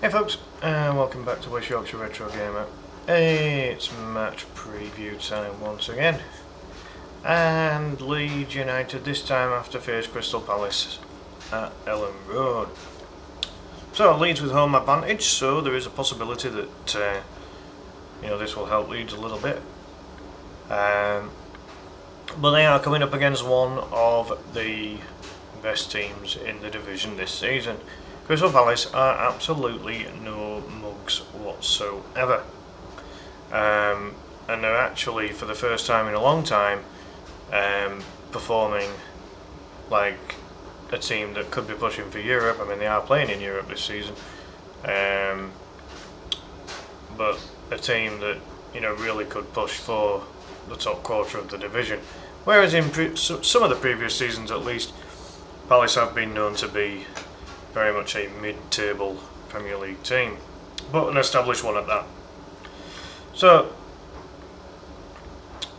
Hey folks, and welcome back to West Yorkshire Retro Gamer. It's match preview time once again. And Leeds United this time after face Crystal Palace at Elland Road. So Leeds with home advantage, so there is a possibility that this will help Leeds a little bit. But they are coming up against one of the best teams in the division this season. Crystal Palace are absolutely no mugs whatsoever. And they're actually, for the first time in a long time, performing like a team that could be pushing for Europe. I mean, they are playing in Europe this season. But a team that, really could push for the top quarter of the division. Whereas in some of the previous seasons at least, Palace have been known to be very much a mid-table Premier League team, but an established one at that. So,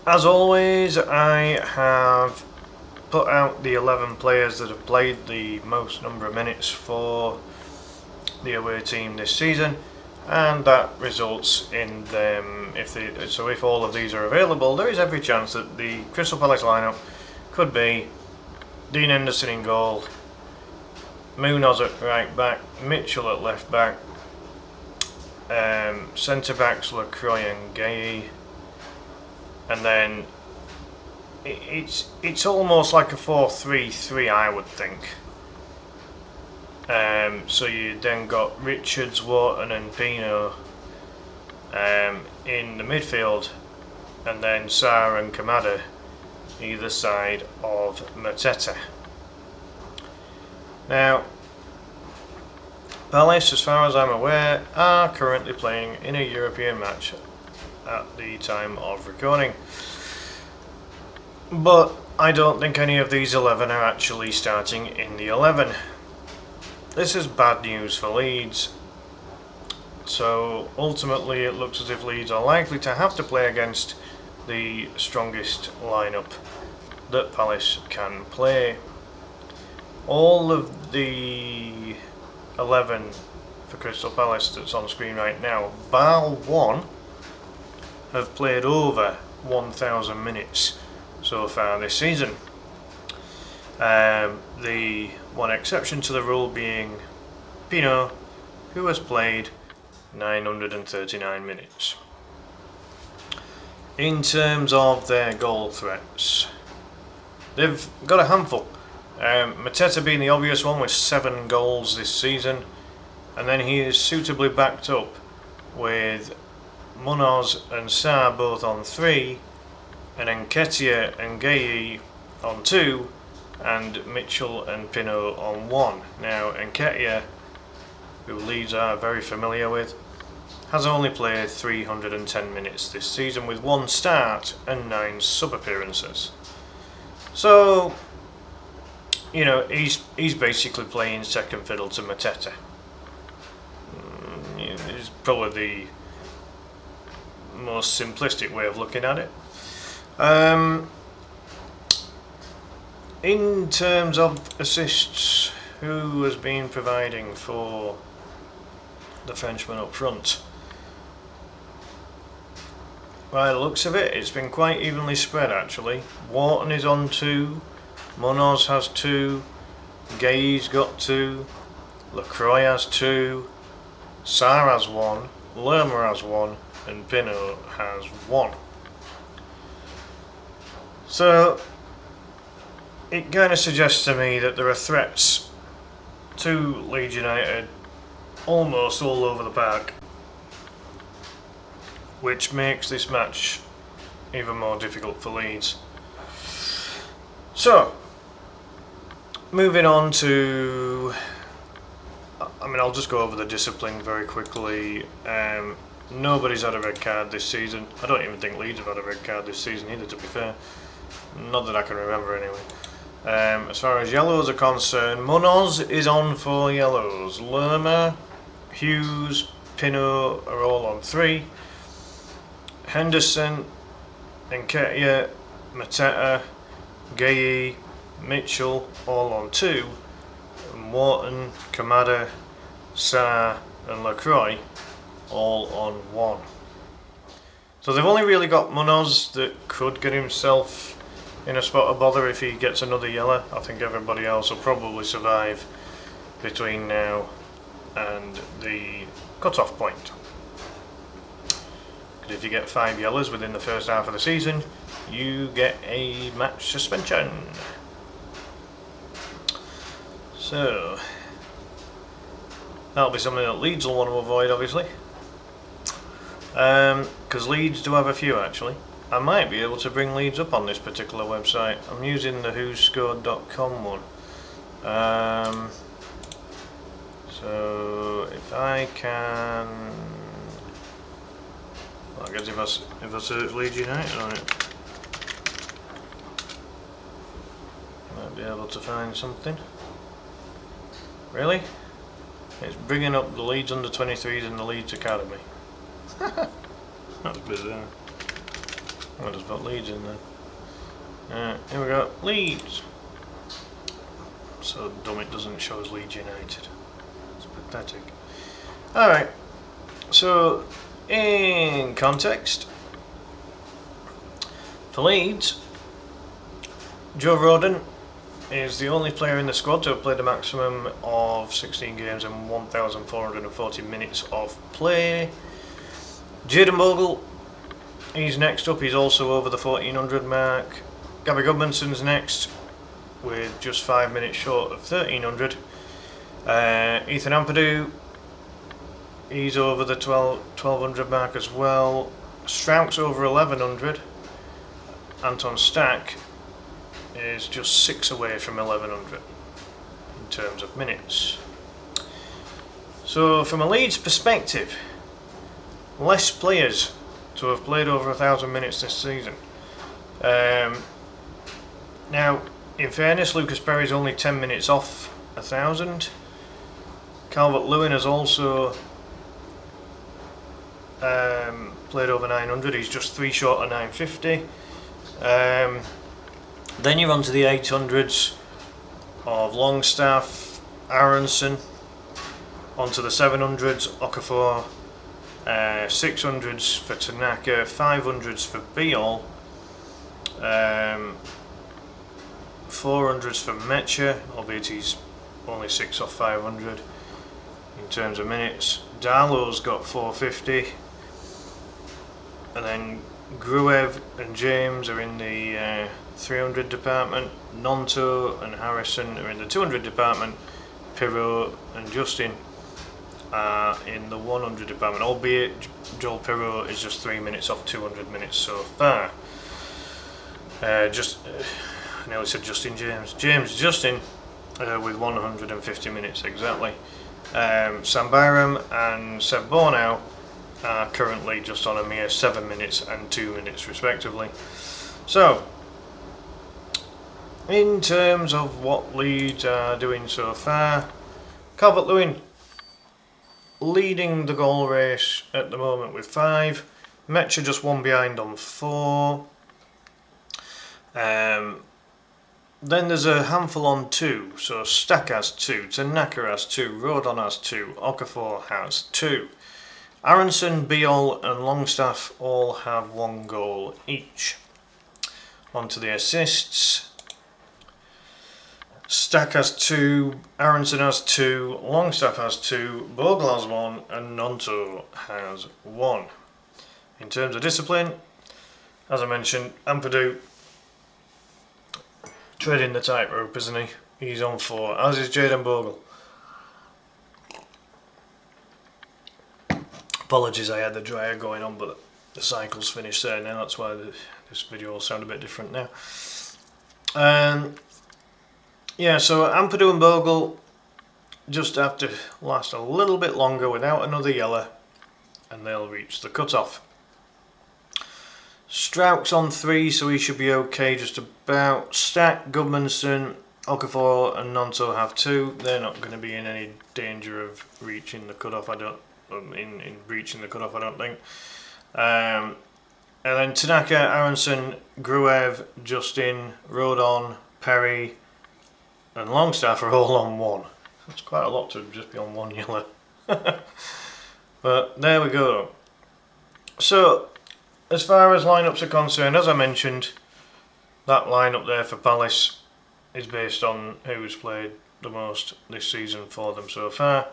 as always, I have put out the 11 players that have played the most number of minutes for the away team this season, and that results in them, if all of these are available, there is every chance that the Crystal Palace lineup could be Dean Henderson in goal, Munoz at right back, Mitchell at left back, centre backs Lacroix and Gay, and then it's almost like a 4-3-3, I would think. So you then got Richards, Wharton and Pino in the midfield, and then Sarr and Kamada either side of Mateta. Now, Palace, as far as I'm aware, are currently playing in a European match at the time of recording. But I don't think any of these 11 are actually starting in the 11. This is bad news for Leeds. So ultimately it looks as if Leeds are likely to have to play against the strongest lineup that Palace can play. All of the 11 for Crystal Palace that's on screen right now, bar one, have played over 1,000 minutes so far this season. The one exception to the rule being Pino, who has played 939 minutes. In terms of their goal threats, they've got a handful. Mateta being the obvious one with 7 goals this season, and then he is suitably backed up with Munoz and Sarr both on 3, and Nketiah and Gay on 2, and Mitchell and Pino on 1. Now Nketiah, who Leeds are very familiar with, has only played 310 minutes this season with 1 start and 9 sub-appearances. So, he's basically playing second fiddle to Mateta. It's probably the most simplistic way of looking at it. In terms of assists, who has been providing for the Frenchman up front? By the looks of it, it's been quite evenly spread actually. Wharton is on 2, Munoz has 2, Gay's got 2, Lacroix has 2, Sarr has 1, Lerma has 1, and Pino has 1. So it kind of suggests to me that there are threats to Leeds United almost all over the park, which makes this match even more difficult for Leeds. So, moving on to, I'll just go over the discipline very quickly. Nobody's had a red card this season. I don't even think Leeds have had a red card this season either, to be fair. Not that I can remember anyway. As far as yellows are concerned, Munoz is on 4 yellows. Lerma, Hughes, Pino are all on 3. Henderson, Nketiah, Mateta, Gay, Mitchell all on 2. And Wharton, Kamada Sarr and LaCroix all on 1. So they've only really got Munoz that could get himself in a spot of bother if he gets another yellow. I think everybody else will probably survive between now and the cut-off point. Because if you get 5 yellows within the first half of the season, you get a match suspension. So that'll be something that Leeds will want to avoid, obviously. Because Leeds do have a few, actually. I might be able to bring Leeds up on this particular website. I'm using the whoscored.com one. So if I can, well, I guess if I search Leeds United on it, might be able to find something. Really? It's bringing up the Leeds under 23s and the Leeds Academy. That's bizarre. I just put Leeds in there. Here we go. Leeds. So dumb it doesn't show us Leeds United. It's pathetic. Alright. So, in context, for Leeds, Joe Rodon is the only player in the squad to have played a maximum of 16 games and 1,440 minutes of play. Jayden Bogle, he's next up, he's also over the 1,400 mark. Gabby Goodmanson's next, with just 5 minutes short of 1,300. Ethan Ampadu, he's over the 1,200 mark as well. Strouk's over 1,100. Anton Stack is just 6 away from 1,100 in terms of minutes. So from a Leeds perspective, less players to have played over 1,000 minutes this season. Now, in fairness, Lucas Perry's only 10 minutes off 1,000. Calvert-Lewin has also played over 900. He's just 3 short of 950. Then you're on to the 800s of Longstaff, Aronson. Onto the 700s, Okafor. 600s for Tanaka, 500s for Beal, 400s for Mecha, albeit he's only 6 off 500 in terms of minutes. Darlow's got 450, and then Gruev and James are in the 300 department. Nonto and Harrison are in the 200 department. Pirot and Justin in the 100 department, albeit Joel Pirot is just 3 minutes off 200 minutes so far. I nearly said Justin Justin with 150 minutes exactly. Sam Byram and Seb Bornow are currently just on a mere 7 minutes and 2 minutes respectively. So, in terms of what Leeds are doing so far, Calvert-Lewin leading the goal race at the moment with 5. Mecha just 1 behind on 4. Then there's a handful on 2. So Stack has 2, Tanaka has 2, Rodon has 2, Okafor has 2. Aronson, Beal and Longstaff all have 1 goal each. On to the assists. Stack has 2, Aronson has 2, Longstaff has 2, Bogle has 1 and Nonto has 1. In terms of discipline, as I mentioned, Ampadu treading the tightrope, isn't he? He's on 4, as is Jayden Bogle. Apologies, I had the dryer going on, but the cycle's finished there now, that's why this video will sound a bit different now. Yeah, so Ampadu and Bogle just have to last a little bit longer without another yellow and they'll reach the cut-off. Strouk's on 3, so he should be okay just about. Stack, Goodmanson, Okafor and Nonto have 2. They're not going to be in any danger of reaching the cut-off, I don't think. And then Tanaka, Aronson, Gruev, Justin, Rodon, Perry and Longstaff are all on 1. That's quite a lot to just be on 1 yellow. But there we go. So, as far as lineups are concerned, as I mentioned, that lineup there for Palace is based on who's played the most this season for them so far.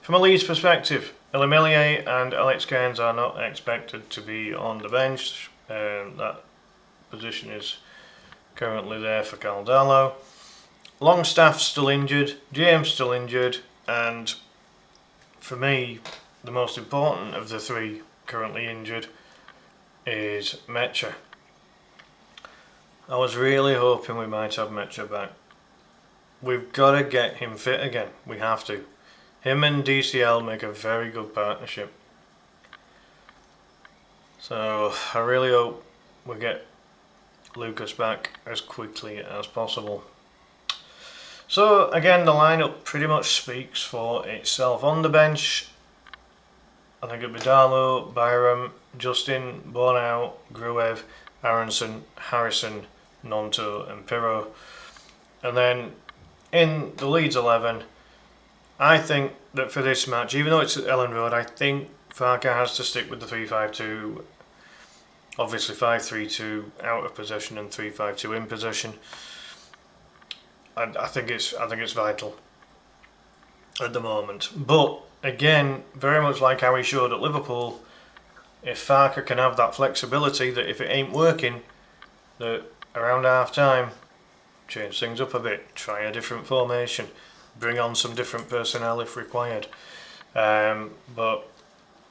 From a Leeds perspective, Elimillier and Alex Cairns are not expected to be on the bench. That position is currently there for Caldalo. Longstaff's still injured, James still injured, and for me, the most important of the three currently injured is Metcher. I was really hoping we might have Metcher back. We've got to get him fit again. We have to. Him and DCL make a very good partnership. So I really hope we get Lucas back as quickly as possible. So again, the lineup pretty much speaks for itself. On the bench, I think it'll be Darlow, Byram, Justin, Bornau, Gruev, Aronson, Harrison, Nonto and Pirro. And then in the Leeds 11, I think that for this match, even though it's at Elland Road, I think Farke has to stick with the 3-5-2. Obviously 5-3-2 out of possession and 3-5-2 in possession. I think it's vital at the moment. But again, very much like how he showed at Liverpool, if Farke can have that flexibility that if it ain't working, that around half time, change things up a bit, try a different formation, bring on some different personnel if required. But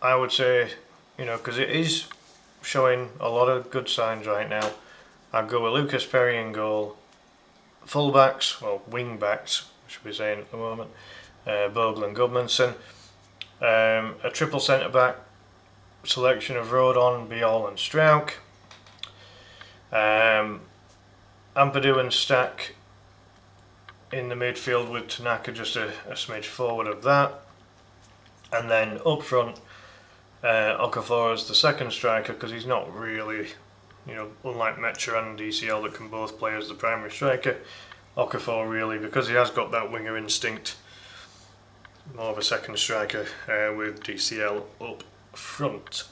I would say, because it is showing a lot of good signs right now, I'd go with Lucas Perry in goal, full-backs, well, wing-backs, I should be saying at the moment, Bogle and Gudmundsson, a triple centre-back selection of Rodon, Biol and Strauch, Ampadu and Stack in the midfield with Tanaka just a smidge forward of that, and then up front Okafor as the second striker, because he's not really, unlike Metcher and DCL that can both play as the primary striker, Okafor really, because he has got that winger instinct, more of a second striker with DCL up front.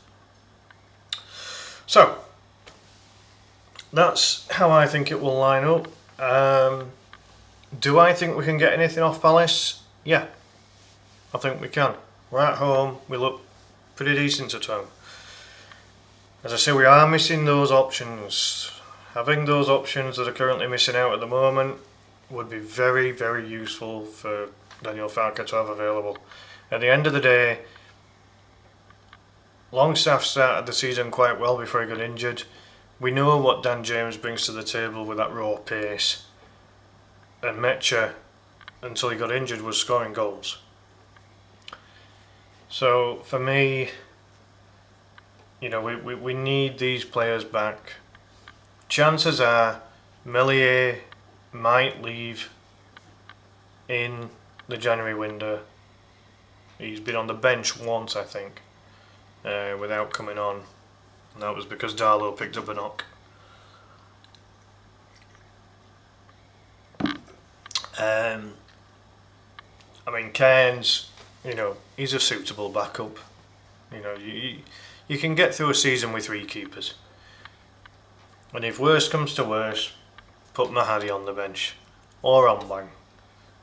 So that's how I think it will line up. Do I think we can get anything off Palace? Yeah, I think we can. We're at home, we look pretty decent at home. As I say, we are missing those options. Having those options that are currently missing out at the moment would be very, very useful for Daniel Farke to have available. At the end of the day, Longstaff started the season quite well before he got injured. We know what Dan James brings to the table with that raw pace. And Metcher, until he got injured, was scoring goals. So for me, we need these players back. Chances are Meslier might leave in the January window. He's been on the bench once, I think, without coming on. And that was because Darlow picked up a knock. Cairns, he's a suitable backup. You can get through a season with three keepers. And if worse comes to worse, put Mahadi on the bench. Or on Bang.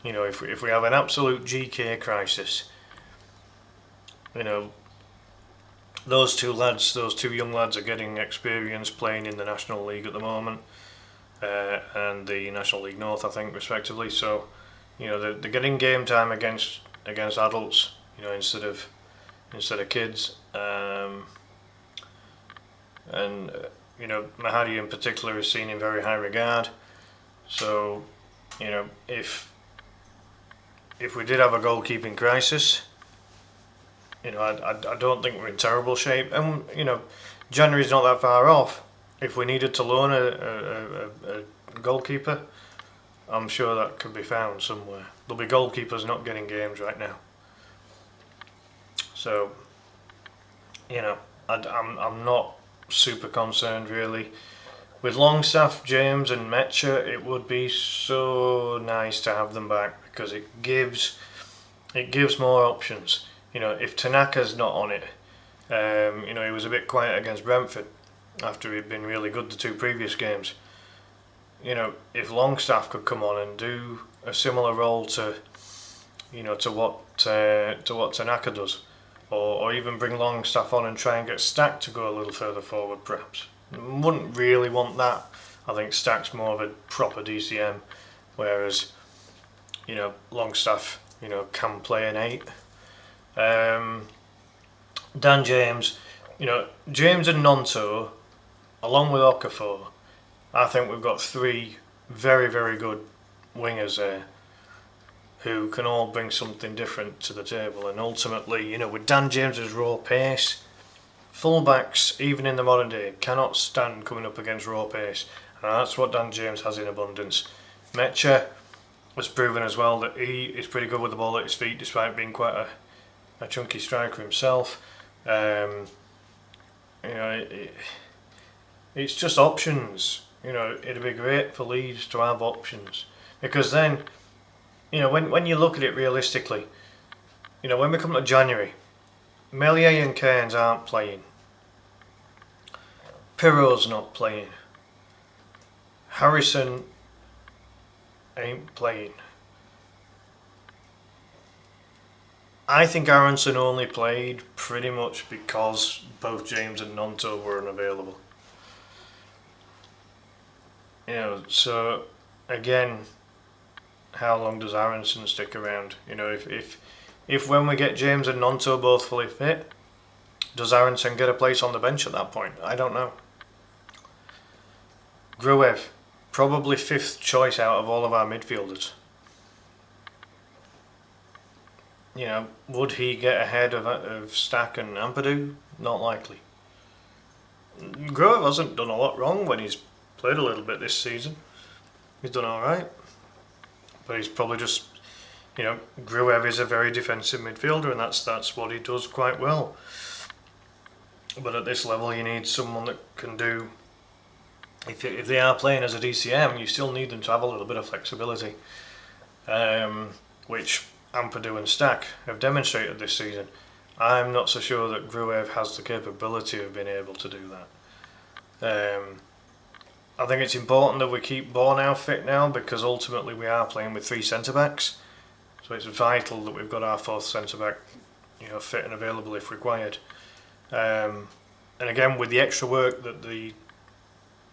If we have an absolute GK crisis, those two young lads are getting experience playing in the National League at the moment, and the National League North, I think, respectively. So, they're getting game time against adults, instead of kids. Mahadi in particular is seen in very high regard. So, if we did have a goalkeeping crisis, I don't think we're in terrible shape. And January's not that far off. If we needed to loan a goalkeeper, I'm sure that could be found somewhere. There'll be goalkeepers not getting games right now. So, I'm not super concerned really. With Longstaff, James and Metcher, it would be so nice to have them back, because it gives it gives more options. If Tanaka's not on it, he was a bit quiet against Brentford after he'd been really good the two previous games. If Longstaff could come on and do a similar role to what Tanaka does, or even bring Longstaff on and try and get Stack to go a little further forward, perhaps. Wouldn't really want that. I think Stack's more of a proper DCM, whereas Longstaff can play an 8. Dan James, James and Nonto, along with Okafor, I think we've got 3 very, very good wingers there who can all bring something different to the table. And ultimately, with Dan James's raw pace, fullbacks, even in the modern day, cannot stand coming up against raw pace. And that's what Dan James has in abundance. Mecha has proven as well that he is pretty good with the ball at his feet, despite being quite a chunky striker himself. It's just options. It'd be great for Leeds to have options, because then, when you look at it realistically, when we come to January, Meslier and Cairns aren't playing. Pirro's not playing. Harrison ain't playing. I think Aronson only played pretty much because both James and Nonto were unavailable. So again, how long does Aronson stick around? If when we get James and Nonto both fully fit, does Aronson get a place on the bench at that point? I don't know. Gruev, probably 5th choice out of all of our midfielders. Would he get ahead of Stack and Ampadu? Not likely. Gruev hasn't done a lot wrong when he's played a little bit this season. He's done alright. But he's probably just, Gruev is a very defensive midfielder, and that's what he does quite well. But at this level, you need someone that can do. If they are playing as a DCM, you still need them to have a little bit of flexibility, which Ampadu and Stack have demonstrated this season. I'm not so sure that Gruev has the capability of being able to do that. I think it's important that we keep Bornau fit now, because ultimately we are playing with 3 centre-backs. So it's vital that we've got our 4th centre-back fit and available if required. And again, with the extra work that the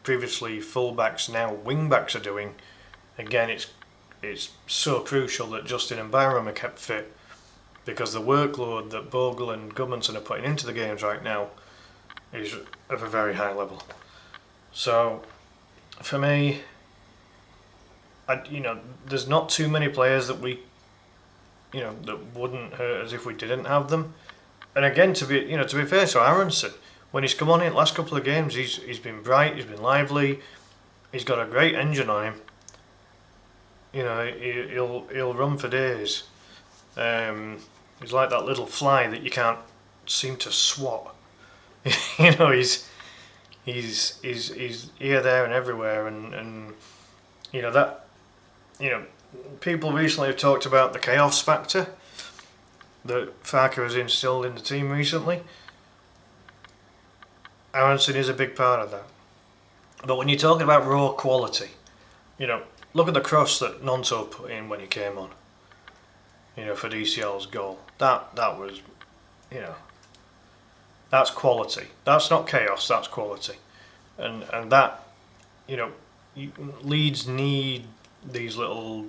previously full-backs, now wing-backs are doing, again, it's so crucial that Justin and Byram are kept fit, because the workload that Bogle and Gudmundsson are putting into the games right now is of a very high level. So, for me, there's not too many players that that wouldn't hurt us if we didn't have them. And again, to be fair to Aronson, when he's come on in the last couple of games, he's been bright, he's been lively, he's got a great engine on him. He'll run for days. He's like that little fly that you can't seem to swat. He's here, there, and everywhere, and people recently have talked about the chaos factor that Farke has instilled in the team recently. Aronson is a big part of that. But when you're talking about raw quality, look at the cross that Nonto put in when he came on. For DCL's goal. That was, that's quality. That's not chaos. That's quality. And that, Leeds need these little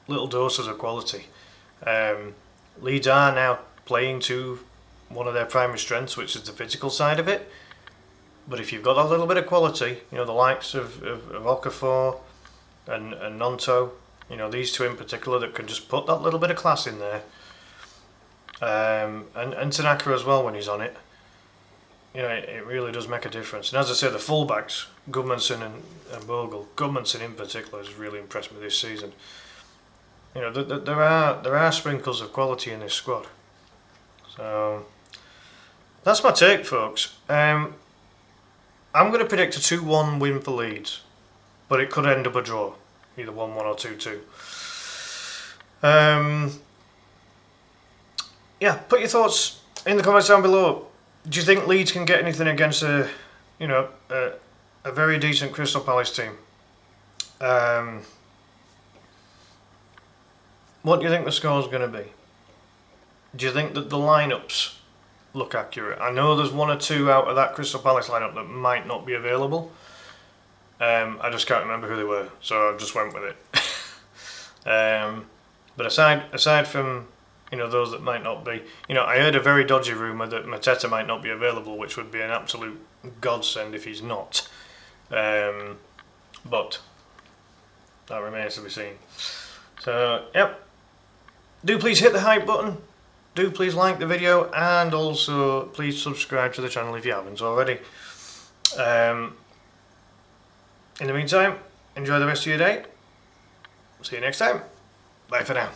doses of quality. Leeds are now playing to one of their primary strengths, which is the physical side of it. But if you've got that little bit of quality, the likes of Okafor and Nonto, these 2 in particular that can just put that little bit of class in there, and Tanaka as well when he's on it, it really does make a difference. And as I say, the fullbacks, Gudmundsson and Bogle, Gudmundsson in particular has really impressed me this season. There are sprinkles of quality in this squad. So that's my take, folks. I'm going to predict a 2-1 win for Leeds, but it could end up a draw, either 1-1 or 2-2. yeah, put your thoughts in the comments down below. Do you think Leeds can get anything against a very decent Crystal Palace team? What do you think the score's going to be? Do you think that the lineups look accurate? I know there's one or two out of that Crystal Palace lineup that might not be available. I just can't remember who they were, so I just went with it. But aside from those that might not be, I heard a very dodgy rumour that Mateta might not be available, which would be an absolute godsend if he's not. But that remains to be seen. So, yep. Do please hit the hype button. Do please like the video, and also please subscribe to the channel if you haven't already. In the meantime, enjoy the rest of your day. See you next time. Bye for now.